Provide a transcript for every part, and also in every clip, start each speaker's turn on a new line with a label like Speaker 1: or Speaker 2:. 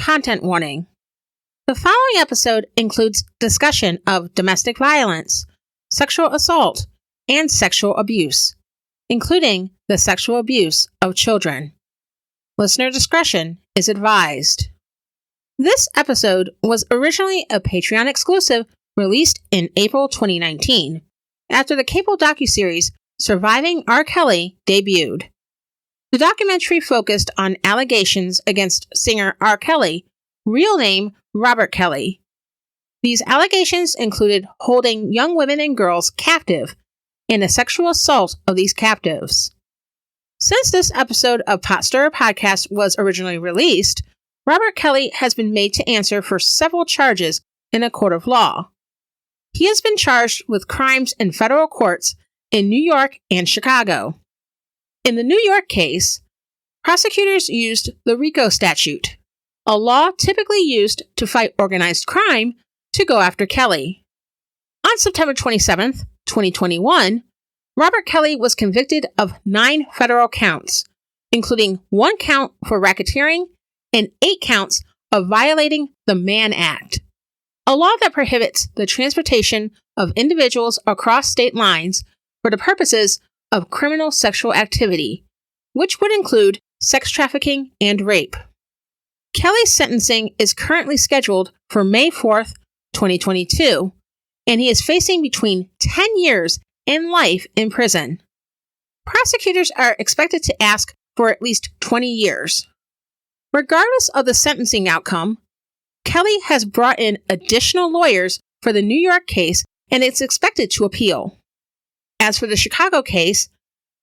Speaker 1: content warning. The following episode includes discussion of domestic violence, sexual assault, and sexual abuse, including the sexual abuse of children. Listener discretion is advised. This episode was originally a Patreon exclusive released in April 2019, after the cable docuseries Surviving R. Kelly debuted. The documentary focused on allegations against singer R. Kelly, real name Robert Kelly. These allegations included holding young women and girls captive and the sexual assault of these captives. Since this episode of Pot Stirrer Podcast was originally released, Robert Kelly has been made to answer for several charges in a court of law. He has been charged with crimes in federal courts in New York and Chicago. In the New York case, prosecutors used the RICO statute, a law typically used to fight organized crime, to go after Kelly. On September 27, 2021, Robert Kelly was convicted of 9 federal counts, including 1 count for racketeering and 8 counts of violating the Mann Act, a law that prohibits the transportation of individuals across state lines for the purposes of criminal sexual activity, which would include sex trafficking and rape. Kelly's sentencing is currently scheduled for May 4th, 2022, and he is facing between 10 years and life in prison. Prosecutors are expected to ask for at least 20 years. Regardless of the sentencing outcome, Kelly has brought in additional lawyers for the New York case and is expected to appeal. As for the Chicago case,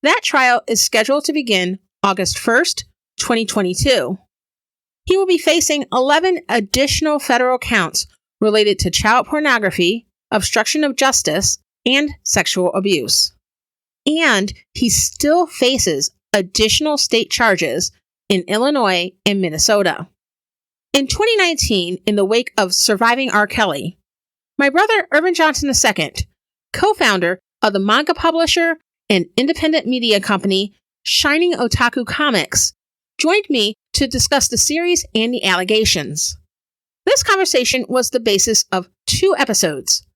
Speaker 1: that trial is scheduled to begin August 1st, 2022. He will be facing 11 additional federal counts related to child pornography, obstruction of justice, and sexual abuse. And he still faces additional state charges in Illinois and Minnesota. In 2019, in the wake of Surviving R. Kelly, my brother Irvin Johnson II, co-founder of the manga publisher and independent media company Shining Otaku Comics, joined me to discuss the series and the allegations. This conversation was the basis of 2 episodes.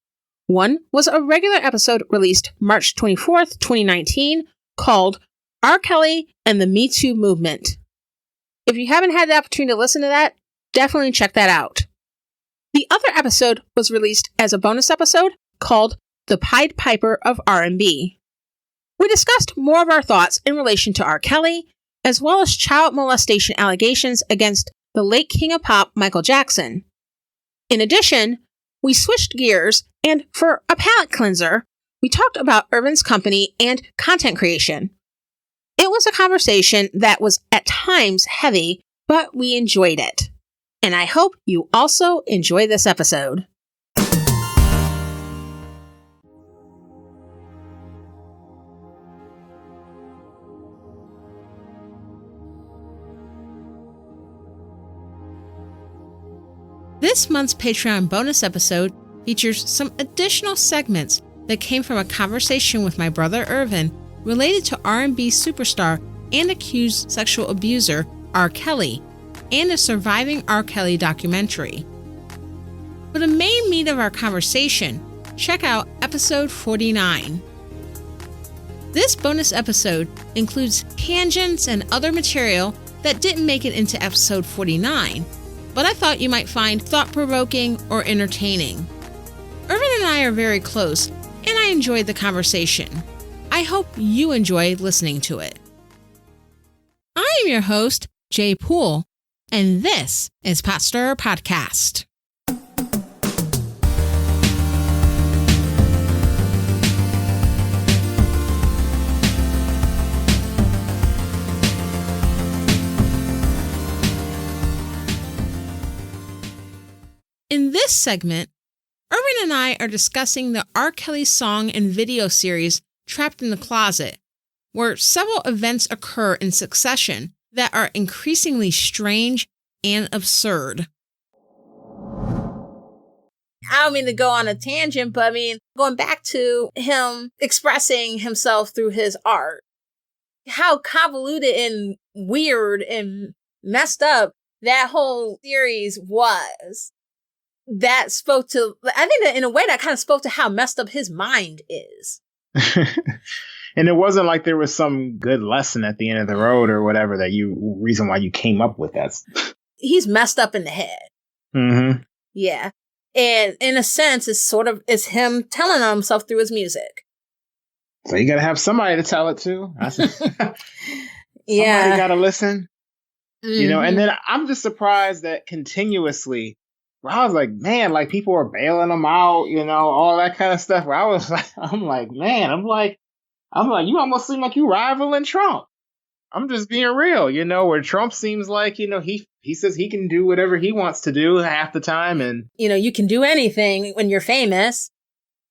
Speaker 1: One was a regular episode released March 24th, 2019, called R. Kelly and the Me Too Movement. If you haven't had the opportunity to listen to that, definitely check that out. The other episode was released as a bonus episode called The Pied Piper of Rmb. We discussed more of our thoughts in relation to R. Kelly, as well as child molestation allegations against the late King of Pop Michael Jackson. In addition, we switched gears, and for a palate cleanser, we talked about Irvin's company and content creation. It was a conversation that was at times heavy, but we enjoyed it. And I hope you also enjoy this episode. This month's Patreon bonus episode features some additional segments that came from a conversation with my brother Irvin related to R&B superstar and accused sexual abuser R. Kelly and the Surviving R. Kelly documentary. For the main meat of our conversation, check out episode 49. This bonus episode includes tangents and other material that didn't make it into episode 49, but I thought you might find thought-provoking or entertaining. Irvin and I are very close, and I enjoyed the conversation. I hope you enjoy listening to it. I am your host, Jay Poole, and this is Pot Stirrer Podcast. In this segment, Irvin and I are discussing the R. Kelly song and video series Trapped in the Closet, where several events occur in succession that are increasingly strange and absurd. I don't mean to go on a tangent, but going back to him expressing himself through his art, how convoluted and weird and messed up that whole series was, that spoke to, I think that in a way that kind of spoke to how messed up his mind is.
Speaker 2: And it wasn't like there was some good lesson at the end of the road or whatever reason why you came up with that.
Speaker 1: He's messed up in the head.
Speaker 2: Mm-hmm.
Speaker 1: Yeah. And in a sense, it's him telling on himself through his music.
Speaker 2: So you got to have somebody to tell it to.
Speaker 1: Yeah.
Speaker 2: Somebody got to listen.
Speaker 1: Mm-hmm.
Speaker 2: You know, and then I'm just surprised that continuously, where I was like, man, like people are bailing them out, you know, all that kind of stuff. Where I was like, I'm like, you almost seem like you rivaling Trump. I'm just being real, you know, where Trump seems like, you know, he says he can do whatever he wants to do half the time. And,
Speaker 1: you know, you can do anything when you're famous.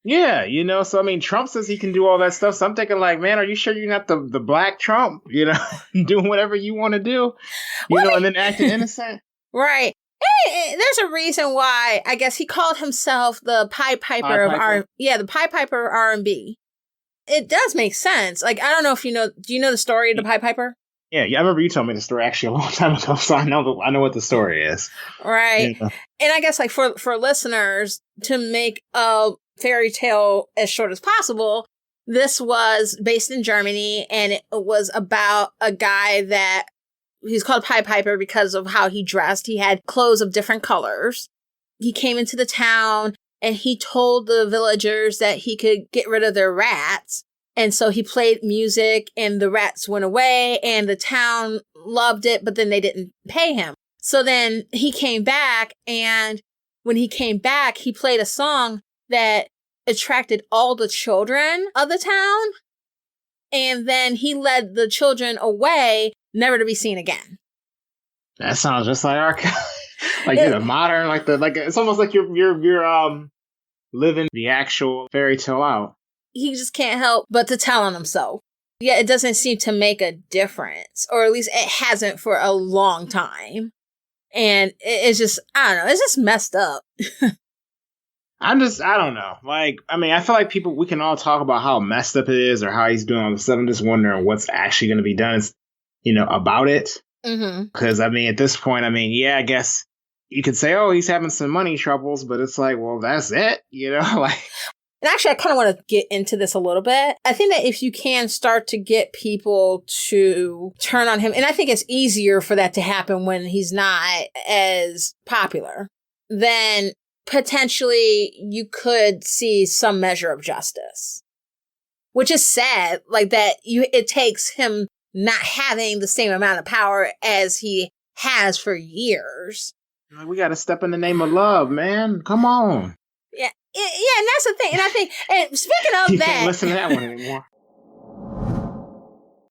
Speaker 2: Yeah, you know, so I mean, Trump says he can do all that stuff. So I'm thinking like, man, are you sure you're not the black Trump, you know, doing whatever you want to do, and then acting innocent?
Speaker 1: Right. Hey, there's a reason why I guess he called himself the Pied Piper of Rmb. Yeah, the Pied Piper of Rmb. It does make sense. Like, I don't know if you know, do you know the story of the Pied Piper?
Speaker 2: Yeah, I remember you told me the story actually a long time ago, so I know what the story is.
Speaker 1: Right. Yeah. And I guess like for listeners, to make a fairy tale as short as possible, this was based in Germany, and it was about a guy that he's called Pied Piper because of how he dressed. He had clothes of different colors. He came into the town and he told the villagers that he could get rid of their rats. And so he played music and the rats went away and the town loved it, but then they didn't pay him. So then he came back, and when he came back, he played a song that attracted all the children of the town. And then he led the children away, never to be seen again.
Speaker 2: That sounds just like our, like you're the modern, like it's almost like you're living the actual fairy tale out.
Speaker 1: He just can't help but to tell on himself. Yeah, it doesn't seem to make a difference, or at least it hasn't for a long time. And it's just, I don't know, it's just messed up.
Speaker 2: I don't know. Like, I mean, I feel like we can all talk about how messed up it is or how he's doing all this stuff. I'm just wondering what's actually going to be done, about it.
Speaker 1: Mm-hmm.
Speaker 2: Because, I mean, at this point, I mean, yeah, I guess you could say, oh, he's having some money troubles, but it's like, well, that's it, like.
Speaker 1: And actually, I kind of want to get into this a little bit. I think that if you can start to get people to turn on him, and I think it's easier for that to happen when he's not as popular, then potentially you could see some measure of justice. Which is sad, like that it takes him not having the same amount of power as he has for years.
Speaker 2: We got to step in the name of love, man. Come on.
Speaker 1: Yeah, and that's the thing. And I think, and speaking of
Speaker 2: you
Speaker 1: that,
Speaker 2: can't listen to that one anymore.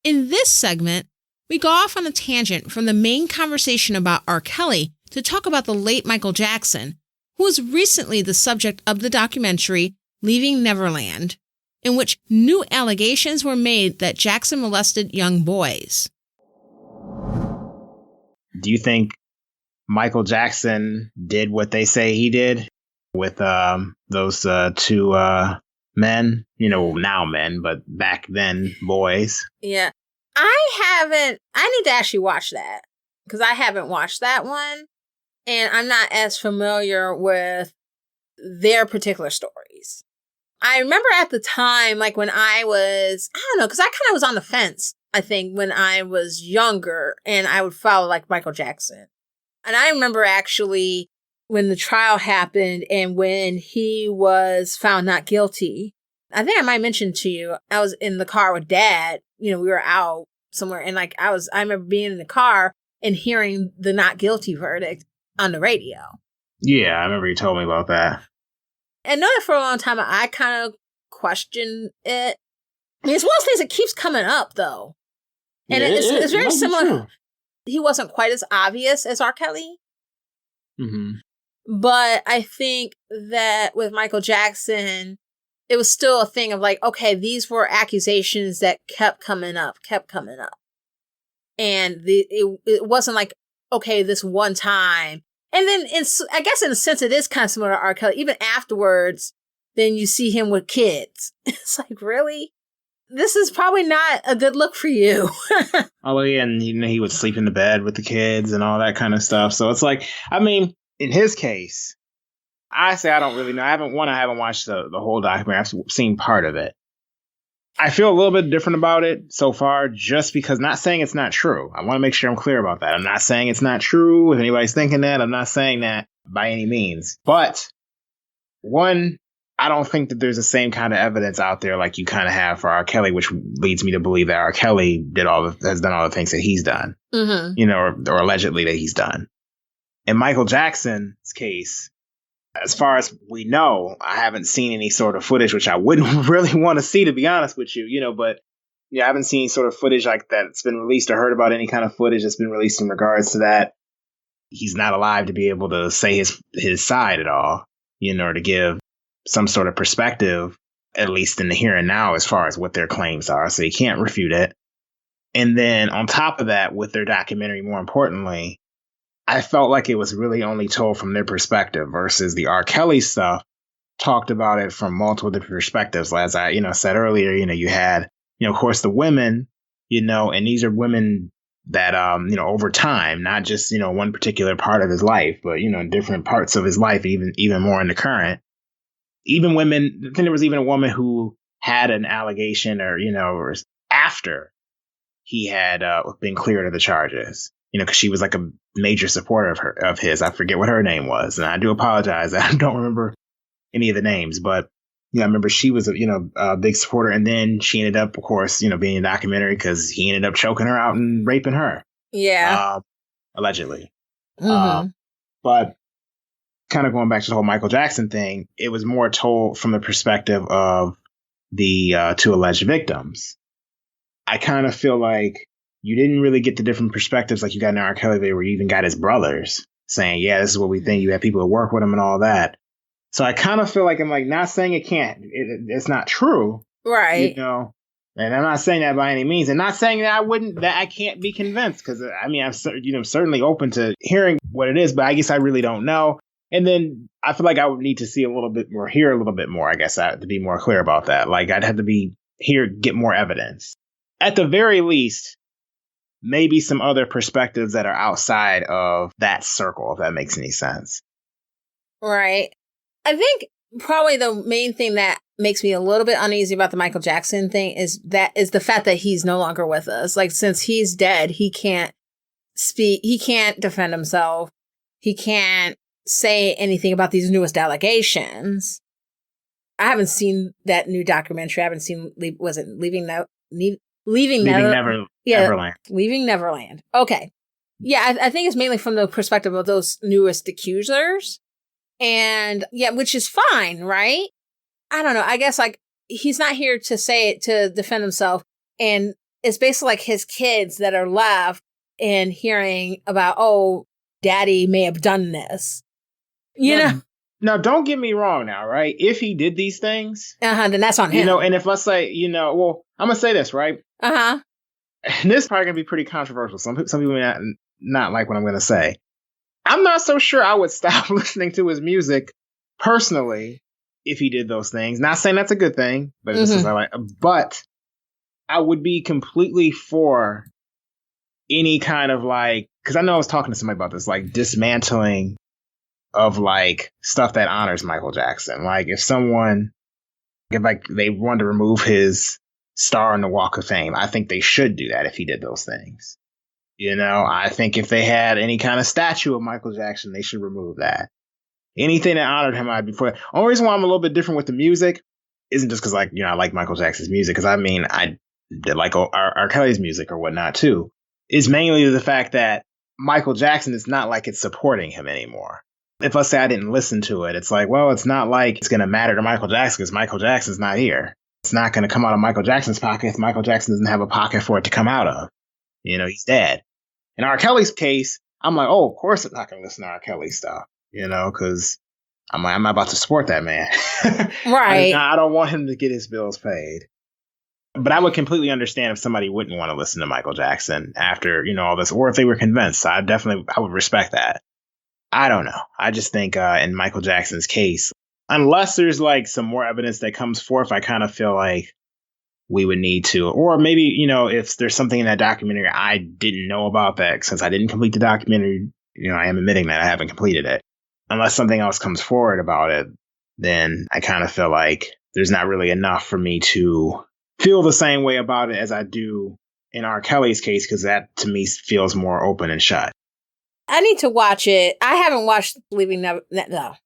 Speaker 1: In this segment, we go off on a tangent from the main conversation about R. Kelly to talk about the late Michael Jackson, who was recently the subject of the documentary Leaving Neverland, in which new allegations were made that Jackson molested young boys.
Speaker 2: Do you think Michael Jackson did what they say he did with those two men? Now men, but back then boys.
Speaker 1: Yeah. I need to actually watch that, because I haven't watched that one, and I'm not as familiar with their particular stories. I remember at the time, like when I don't know, because I kind of was on the fence, I think, when I was younger, and I would follow like Michael Jackson. And I remember actually when the trial happened and when he was found not guilty, I think I might mention to you, I was in the car with Dad, we were out somewhere, and like I remember being in the car and hearing the not guilty verdict on the radio.
Speaker 2: Yeah, I remember you told me about that.
Speaker 1: I know that for a long time, I kind of questioned it. I mean, it's one of those things that keeps coming up, though. And it's very similar. True. He wasn't quite as obvious as R. Kelly.
Speaker 2: Mm-hmm.
Speaker 1: But I think that with Michael Jackson, it was still a thing of like, okay, these were accusations that kept coming up. And it wasn't like, okay, this one time. And then I guess in a sense, it is kind of similar to R. Kelly. Even afterwards, then you see him with kids. It's like, really? this is probably not a good look for you.
Speaker 2: Oh, yeah, and he would sleep in the bed with the kids and all that kind of stuff. So it's like, I mean, in his case, I say I don't really know. I haven't watched the whole documentary. I've seen part of it. I feel a little bit different about it so far, just because, not saying it's not true. I want to make sure I'm clear about that. I'm not saying it's not true. If anybody's thinking that, I'm not saying that by any means. But one, I don't think that there's the same kind of evidence out there like you kind of have for R. Kelly, which leads me to believe that R. Kelly has done all the things that he's done, or allegedly that he's done. In Michael Jackson's case, as far as we know, I haven't seen any sort of footage, which I wouldn't really want to see, to be honest with you, but I haven't seen sort of footage like that. It's been released or heard about any kind of footage that's been released in regards to that. He's not alive to be able to say his side at all, or to give some sort of perspective, at least in the here and now, as far as what their claims are. So you can't refute it. And then on top of that, with their documentary, more importantly, I felt like it was really only told from their perspective versus the R. Kelly stuff talked about it from multiple different perspectives. As I, said earlier, you had, of course, the women, and these are women that, over time, not just, one particular part of his life, but, in different parts of his life, even more in the current. Even women, I think there was even a woman who had an allegation or after he had been cleared of the charges, because she was like a major supporter of his. I forget what her name was. And I do apologize. I don't remember any of the names, but I remember she was a big supporter. And then she ended up, of course, being in a documentary because he ended up choking her out and raping her.
Speaker 1: Yeah.
Speaker 2: Allegedly.
Speaker 1: Mm-hmm.
Speaker 2: But kind of going back to the whole Michael Jackson thing, it was more told from the perspective of the two alleged victims. I kind of feel like you didn't really get the different perspectives like you got in R. Kelly, where you even got his brothers saying, yeah, this is what we think. You have people who work with him and all that. So I kind of feel like I'm like, not saying it can't. It's not true.
Speaker 1: Right.
Speaker 2: And I'm not saying that by any means, and not saying that I can't be convinced, because I'm certainly open to hearing what it is, but I guess I really don't know. And then I feel like I would need to see a little bit more, hear a little bit more, I guess, to be more clear about that. Like, I'd have to get more evidence. At the very least, maybe some other perspectives that are outside of that circle, if that makes any sense.
Speaker 1: Right. I think probably the main thing that makes me a little bit uneasy about the Michael Jackson thing is the fact that he's no longer with us. Like, since he's dead, he can't speak, he can't defend himself, he can't say anything about these newest allegations. I haven't seen that new documentary. I haven't seen, was it Leaving Neverland? Leaving Neverland. Okay. Yeah, I think it's mainly from the perspective of those newest accusers. And yeah, which is fine, right? I don't know. I guess like he's not here to say it to defend himself. And it's basically like his kids that are left and hearing about, oh, daddy may have done this. You know?
Speaker 2: Now, don't get me wrong now, right? If he did these things,
Speaker 1: then that's on him.
Speaker 2: And if let's say, well, I'm going to say this, right? And this is probably going to be pretty controversial. Some people may not like what I'm going to say. I'm not so sure I would stop listening to his music personally if he did those things. Not saying that's a good thing, but but I would be completely for any kind of like, because I know I was talking to somebody about this, like dismantling of like stuff that honors Michael Jackson. Like if they wanted to remove his star on the Walk of Fame, I think they should do that if he did those things. I think if they had any kind of statue of Michael Jackson, they should remove that. Anything that honored him, I'd be for it. Only reason why I'm a little bit different with the music isn't just because, I like Michael Jackson's music, because I did like R. Kelly's music or whatnot too. Is mainly the fact that Michael Jackson is not like it's supporting him anymore. If let's say I didn't listen to it, it's like, well, it's not like it's going to matter to Michael Jackson because Michael Jackson's not here. It's not going to come out of Michael Jackson's pocket if Michael Jackson doesn't have a pocket for it to come out of. He's dead. In R. Kelly's case, I'm like, oh, of course I'm not going to listen to R. Kelly stuff, because I'm not about to support that man.
Speaker 1: Right.
Speaker 2: I don't want him to get his bills paid. But I would completely understand if somebody wouldn't want to listen to Michael Jackson after, all this, or if they were convinced. I would respect that. I don't know. I just think in Michael Jackson's case, unless there's like some more evidence that comes forth, I kind of feel like we would need to, or maybe, you know, if there's something in that documentary I didn't know about that, since I didn't complete the documentary, you know, I am admitting that I haven't completed it. Unless something else comes forward about it, then I kind of feel like there's not really enough for me to feel the same way about it as I do in R. Kelly's case, because that to me feels more open and shut.
Speaker 1: I need to watch it. I haven't watched Leaving no. Why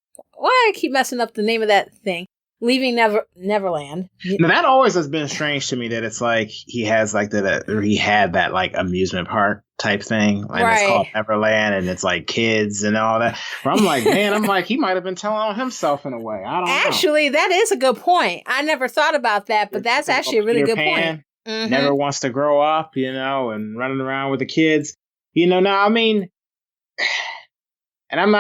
Speaker 1: I keep messing up the name of that thing? Leaving Neverland.
Speaker 2: Now that always has been strange to me, that it's like he has like or he had that like amusement park type thing, and
Speaker 1: right.
Speaker 2: It's called Neverland, and it's like kids and all that. Where I'm like, man, I'm like, he might have been telling on himself in a way. I don't know.
Speaker 1: Actually, that is a good point. I never thought about that, but that's actually a really good point. Mm-hmm.
Speaker 2: Never wants to grow up, you know, and running around with the kids, you know. Now, I mean, and I'm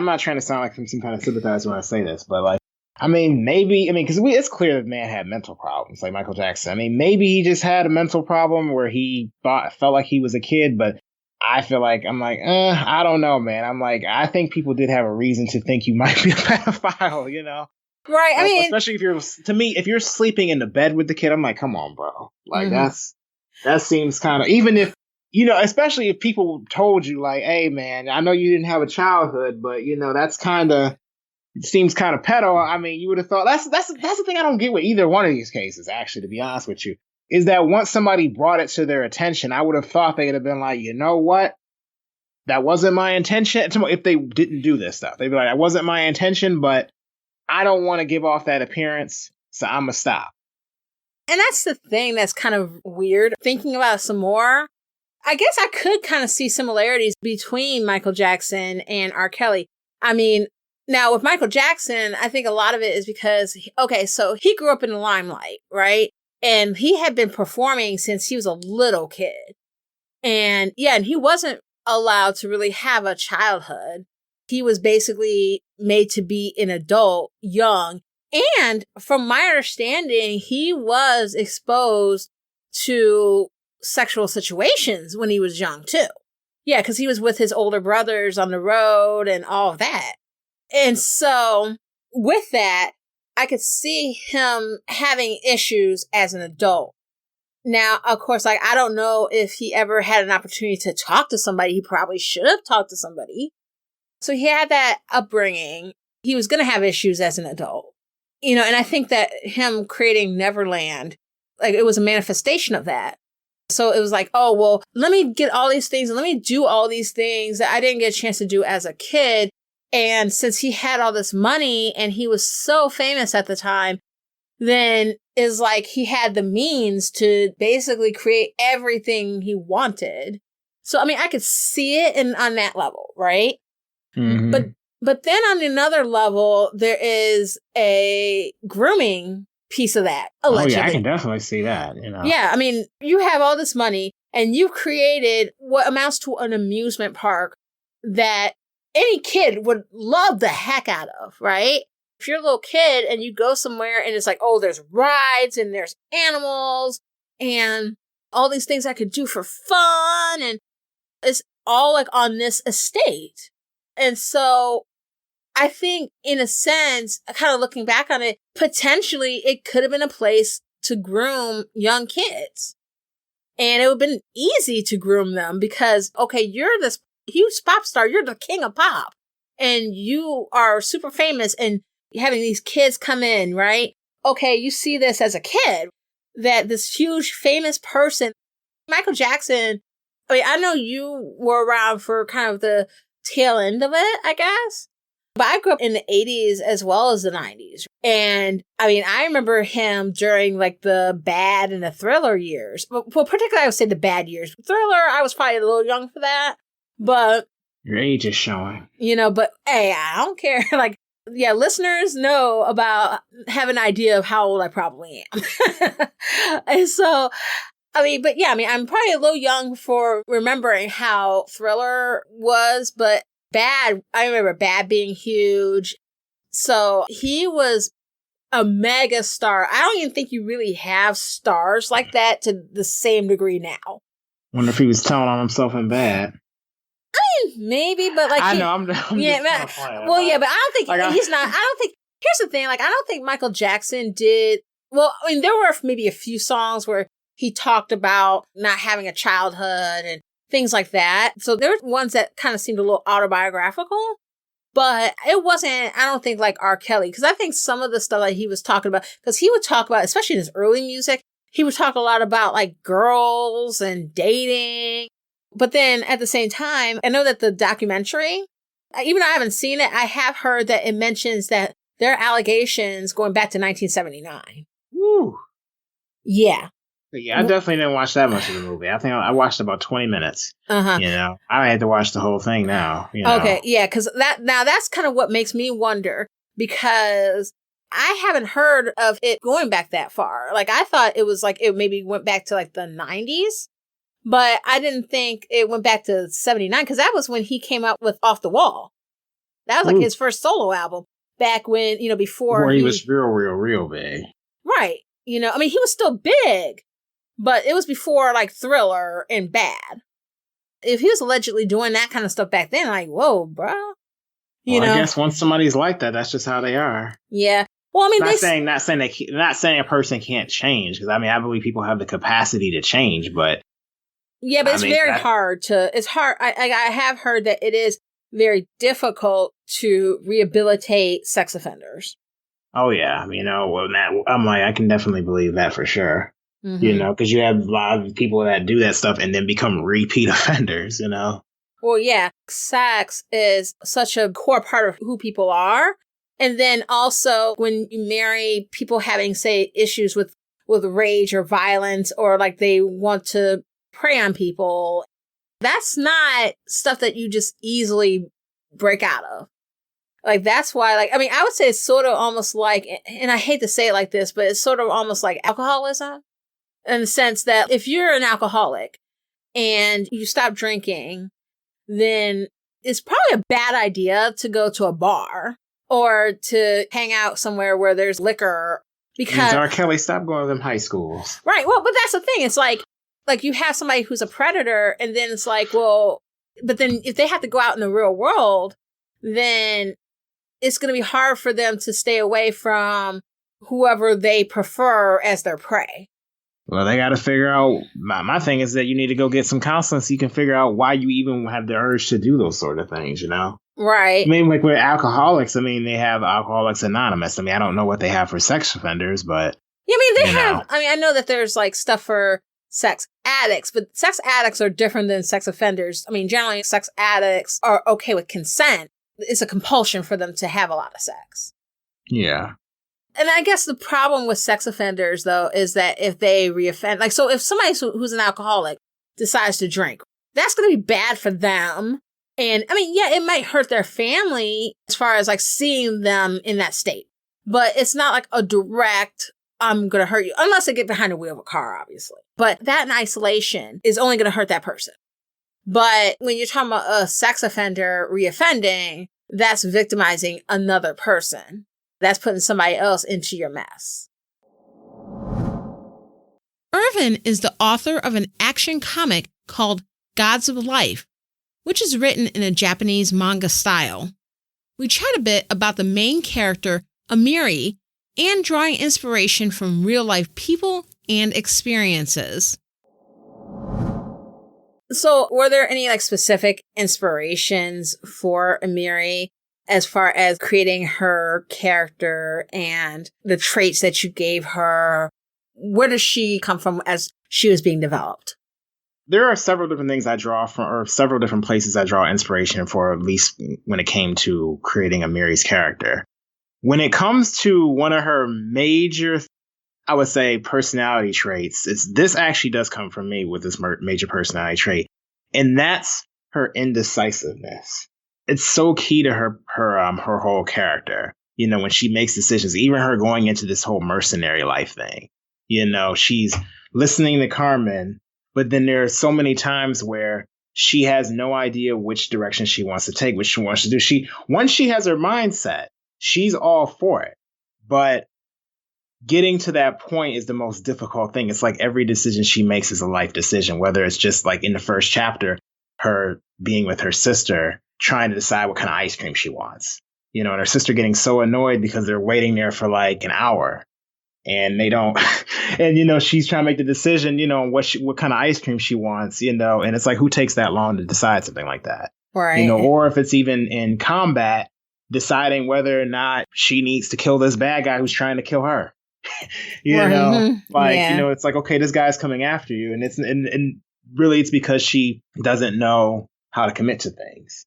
Speaker 2: not trying to sound like some kind of sympathizer when I say this, but like, I mean, because it's clear that the man had mental problems, like Michael Jackson. I mean, maybe he just had a mental problem where he felt like he was a kid, but I feel like, I don't know, man. I'm like, I think people did have a reason to think you might be a pedophile, you know?
Speaker 1: Right. I mean,
Speaker 2: especially if you're sleeping in the bed with the kid, I'm like, come on, bro. Like, that seems kind of, even if, you know, especially if people told you like, hey, man, I know you didn't have a childhood, but, you know, that's kind of, it seems kind of pedo. I mean, you would have thought that's the thing I don't get with either one of these cases, actually, to be honest with you, is that once somebody brought it to their attention, I would have thought they'd have been like, you know what? That wasn't my intention. If they didn't do this stuff, they'd be like, that wasn't my intention, but I don't want to give off that appearance, so I'm going to stop.
Speaker 1: And that's the thing that's kind of weird. Thinking about it some more, I guess I could kind of see similarities between Michael Jackson and R. Kelly. I mean, now, with Michael Jackson, I think a lot of it is because, so he grew up in the limelight, right? And he had been performing since he was a little kid. And and he wasn't allowed to really have a childhood. He was basically made to be an adult young. And from my understanding, he was exposed to sexual situations when he was young, too. Yeah, because he was with his older brothers on the road and all of that. And so with that, I could see him having issues as an adult. Now, of course, like, I don't know if he ever had an opportunity to talk to somebody. He probably should have talked to somebody. So he had that upbringing. He was going to have issues as an adult. You know, and I think that him creating Neverland, like, it was a manifestation of that. So it was like, oh, well, let me get all these things and let me do all these things that I didn't get a chance to do as a kid. And since he had all this money and he was so famous at the time, then is like he had the means to basically create everything he wanted. So, I mean, I could see it on that level, right?
Speaker 2: Mm-hmm.
Speaker 1: But then on another level, there is a grooming piece of that, allegedly.
Speaker 2: Oh, yeah, I can definitely see that, you know.
Speaker 1: Yeah, I mean, you have all this money and you created what amounts to an amusement park that any kid would love the heck out of, right? If you're a little kid and you go somewhere and it's like, oh, there's rides and there's animals and all these things I could do for fun. And it's all like on this estate. And so I think in a sense, kind of looking back on it, potentially it could have been a place to groom young kids. And it would have been easy to groom them because, okay, you're this huge pop star. You're the king of pop. And you are super famous and having these kids come in, right? Okay, you see this as a kid, that this huge famous person, Michael Jackson, I mean, I know you were around for kind of the tail end of it, I guess. But I grew up in the 80s as well as the 90s. And I mean, I remember him during like the Bad and the Thriller years. Well, particularly I would say the Bad years. Thriller, I was probably a little young for that. But
Speaker 2: your age is showing.
Speaker 1: You know, but hey, I don't care. Like, yeah, listeners know have an idea of how old I probably am. And so, I mean, but yeah, I mean, I'm probably a little young for remembering how Thriller was, but Bad, I remember Bad being huge. So he was a mega star. I don't even think you really have stars like that to the same degree now.
Speaker 2: Wonder if he was telling on himself in Bad.
Speaker 1: I mean, maybe, but like,
Speaker 2: I know, I'm
Speaker 1: yeah, well, yeah, but I don't think he's not. I don't think. Here's the thing: like, I don't think Michael Jackson did Well, I mean, there were maybe a few songs where he talked about not having a childhood and things like that. So there were ones that kind of seemed a little autobiographical, but it wasn't, I don't think, like R. Kelly, because I think some of the stuff that he was talking about, because he would talk about, especially in his early music, he would talk a lot about like girls and dating. But then at the same time, I know that the documentary, even though I haven't seen it, I have heard that it mentions that there are allegations going back to 1979.
Speaker 2: Woo.
Speaker 1: Yeah.
Speaker 2: Yeah, I definitely didn't watch that much of the movie. I think I watched about 20 minutes.
Speaker 1: Uh-huh.
Speaker 2: You know, I had to watch the whole thing now. You know?
Speaker 1: Okay, yeah, because that's kind of what makes me wonder, because I haven't heard of it going back that far. Like, I thought it was like it maybe went back to like the 90s, but I didn't think it went back to 79, because that was when he came out with Off the Wall. That was like his first solo album back when, you know, before
Speaker 2: he was real big.
Speaker 1: Right. You know, I mean, he was still big, but it was before like Thriller and Bad. If he was allegedly doing that kind of stuff back then, like, whoa, bro. You know?
Speaker 2: I guess once somebody's like that, that's just how they are.
Speaker 1: Yeah. Well, I mean,
Speaker 2: not saying a person can't change, because I mean, I believe people have the capacity to change, but
Speaker 1: yeah, but it's very hard to. It's hard. I have heard that it is very difficult to rehabilitate sex offenders.
Speaker 2: Oh yeah, you know, I'm like, I can definitely believe that for sure.
Speaker 1: Mm-hmm.
Speaker 2: You know, because you have a lot of people that do that stuff and then become repeat offenders. You know.
Speaker 1: Well, yeah, sex is such a core part of who people are. And then also when you marry people having, say, issues with rage or violence, or like they want to prey on people, that's not stuff that you just easily break out of. Like, that's why, like, I mean, I would say it's sort of almost like, and I hate to say it like this, but it's sort of almost like alcoholism, in the sense that if you're an alcoholic and you stop drinking, then it's probably a bad idea to go to a bar or to hang out somewhere where there's liquor, because
Speaker 2: R. Kelly, stop going to them high schools.
Speaker 1: Right. Well, but that's the thing. It's like you have somebody who's a predator, and then it's like, well, but then if they have to go out in the real world, then it's going to be hard for them to stay away from whoever they prefer as their prey.
Speaker 2: Well, they got to figure out, my thing is that you need to go get some counseling so you can figure out why you even have the urge to do those sort of things, you know?
Speaker 1: Right.
Speaker 2: I mean, like with alcoholics, I mean, they have Alcoholics Anonymous. I mean, I don't know what they have for sex offenders, but...
Speaker 1: Yeah, I mean, they have... I mean, I know that there's, like, stuff for sex addicts, but sex addicts are different than sex offenders. I mean, generally, sex addicts are okay with consent. It's a compulsion for them to have a lot of sex.
Speaker 2: Yeah.
Speaker 1: And I guess the problem with sex offenders, though, is that if they reoffend, like, so if somebody who's an alcoholic decides to drink, that's going to be bad for them. And I mean, yeah, it might hurt their family as far as like seeing them in that state, but it's not like a direct, I'm going to hurt you, unless they get behind the wheel of a car, obviously. But that in isolation is only going to hurt that person. But when you're talking about a sex offender reoffending, that's victimizing another person. That's putting somebody else into your mess. Irvin is the author of an action comic called Gods of Life, which is written in a Japanese manga style. We chat a bit about the main character, Amiri, and drawing inspiration from real-life people and experiences. So, were there any like specific inspirations for Amiri as far as creating her character and the traits that you gave her? Where does she come from as she was being developed?
Speaker 2: There are several different things I draw from, or several different places I draw inspiration for, at least when it came to creating Amiri's character. When it comes to one of her major, I would say, personality traits, this actually does come from me with this major personality trait, and that's her indecisiveness. It's so key to her whole character. You know, when she makes decisions, even her going into this whole mercenary life thing, you know, she's listening to Carmen, but then there are so many times where she has no idea which direction she wants to take, what she wants to do. Once she has her mindset, she's all for it. But getting to that point is the most difficult thing. It's like every decision she makes is a life decision, whether it's just like in the first chapter, her being with her sister, trying to decide what kind of ice cream she wants, you know, and her sister getting so annoyed because they're waiting there for like an hour. and they don't, and, she's trying to make the decision, what kind of ice cream she wants, and it's like, who takes that long to decide something like that?
Speaker 1: Right.
Speaker 2: Or if it's even in combat, deciding whether or not she needs to kill this bad guy who's trying to kill her. It's like, okay, this guy's coming after you. And and really it's because she doesn't know how to commit to things.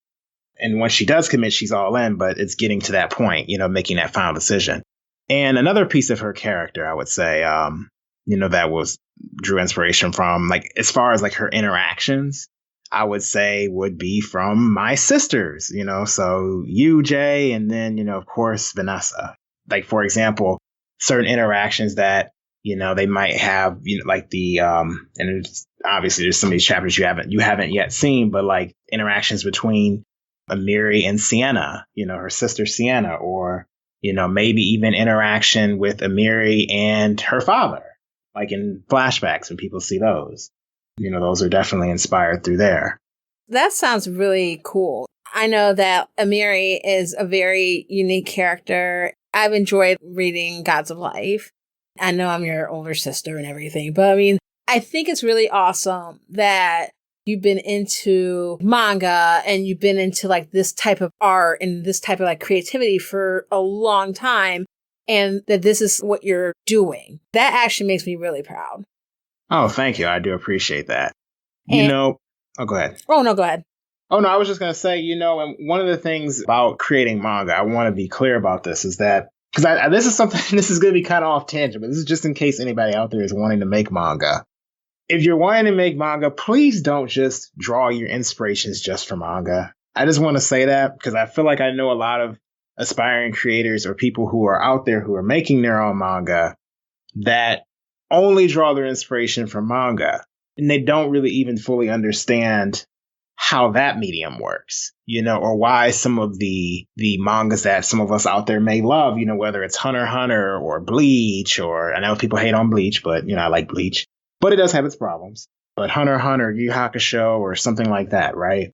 Speaker 2: And when she does commit, she's all in, but it's getting to that point, making that final decision. And another piece of her character, I would say, that drew inspiration from, like, as far as like her interactions, I would say would be from my sisters, so you, Jay, and then, of course, Vanessa. Like, for example, certain interactions that, they might have, like the, and obviously there's some of these chapters you haven't yet seen, but like interactions between Amiri and Sienna, her sister Sienna, or, maybe even interaction with Amiri and her father, like in flashbacks when people see those. Those are definitely inspired through there.
Speaker 1: That sounds really cool. I know that Amiri is a very unique character. I've enjoyed reading Gods of Life. I know I'm your older sister and everything, but I think it's really awesome that you've been into manga and you've been into like this type of art and this type of like creativity for a long time, and that this is what you're doing. That actually makes me really proud.
Speaker 2: Oh, thank you. I do appreciate that.
Speaker 1: And,
Speaker 2: oh, go ahead.
Speaker 1: Oh, no, go ahead.
Speaker 2: Oh, no, I was just going to say, and one of the things about creating manga, I want to be clear about this, is that, because this is going to be kind of off tangent, but this is just in case anybody out there is wanting to make manga. If you're wanting to make manga, please don't just draw your inspirations just from manga. I just want to say that because I feel like I know a lot of aspiring creators or people who are out there who are making their own manga that only draw their inspiration from manga, and they don't really even fully understand how that medium works, or why some of the mangas that some of us out there may love, whether it's Hunter x Hunter or Bleach, or I know people hate on Bleach, but, I like Bleach, but it does have its problems. But Hunter x Hunter, Yu Yu Hakusho, or something like that, right?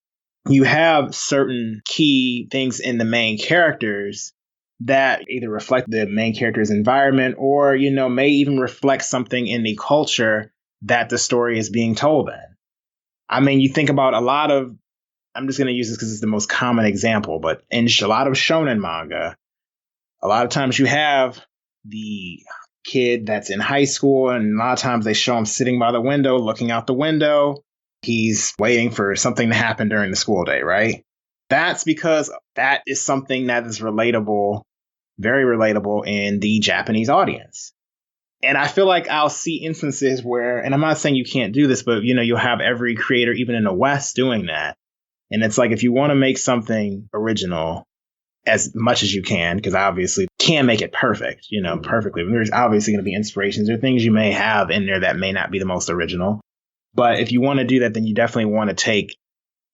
Speaker 2: You have certain key things in the main characters that either reflect the main character's environment or, may even reflect something in the culture that the story is being told in. You think about a lot of, I'm just going to use this because it's the most common example, but in a lot of shonen manga, a lot of times you have the kid that's in high school, and a lot of times they show him sitting by the window, looking out the window. He's waiting for something to happen during the school day, right? That's because that is something that is relatable, very relatable in the Japanese audience. And I feel like I'll see instances where, and I'm not saying you can't do this, but, you'll have every creator, even in the West, doing that. And it's like, if you want to make something original as much as you can, because obviously can't make it perfect, perfectly. There's obviously going to be inspirations or things you may have in there that may not be the most original. But if you want to do that, then you definitely want to take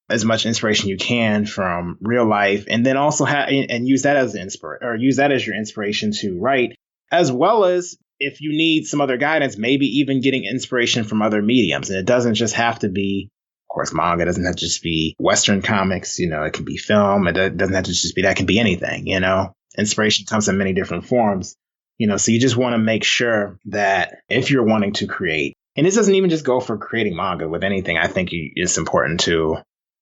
Speaker 2: as much inspiration you can from real life, and then also use that as use that as your inspiration to write, as well as if you need some other guidance, maybe even getting inspiration from other mediums. And it doesn't just have to be, of course, manga doesn't have to just be Western comics, it can be film. It doesn't have to just be, that can be anything, Inspiration comes in many different forms, so you just want to make sure that if you're wanting to create, and this doesn't even just go for creating manga, with anything, I think it's important to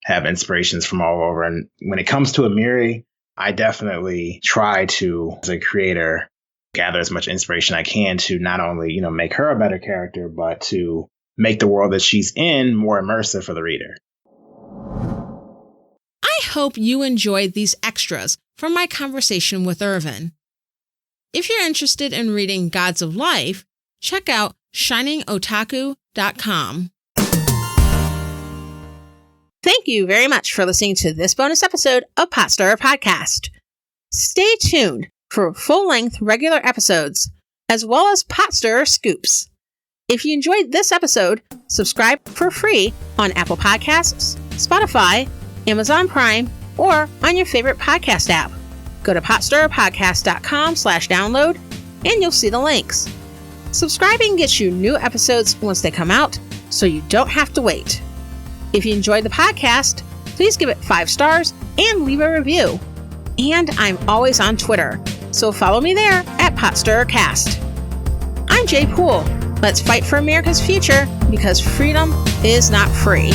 Speaker 2: have inspirations from all over. And when it comes to Amiri, I definitely try to, as a creator, gather as much inspiration I can to not only, make her a better character, but to make the world that she's in more immersive for the reader.
Speaker 1: I hope you enjoyed these extras from my conversation with Irvin. If you're interested in reading Gods of Life, check out shiningotaku.com. Thank you very much for listening to this bonus episode of Potstar Podcast. Stay tuned for full-length regular episodes, as well as Potstar Scoops. If you enjoyed this episode, subscribe for free on Apple Podcasts, Spotify, Amazon Prime, or on your favorite podcast app. Go to potstarpodcast.com/download and you'll see the links. Subscribing gets you new episodes once they come out, so you don't have to wait. If you enjoyed the podcast, please give it 5 stars and leave a review. And I'm always on Twitter, so follow me there at PotstarCast. DJ Poole. Let's fight for America's future because freedom is not free.